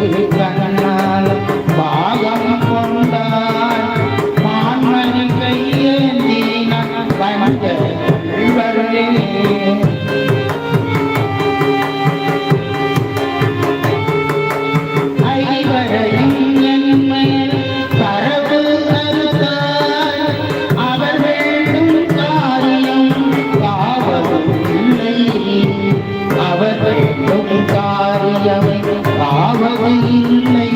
கண்ணால் பாகம் கொண்டாய் மான்மணி கையேந்தினான் வந்தே ஐவரையும் என்மேல் பரவு அறுத்தாய் அவர் வேண்டும் காரியம் காவதில்லை அவர் வேண்டும் காரியம் காவதில்லை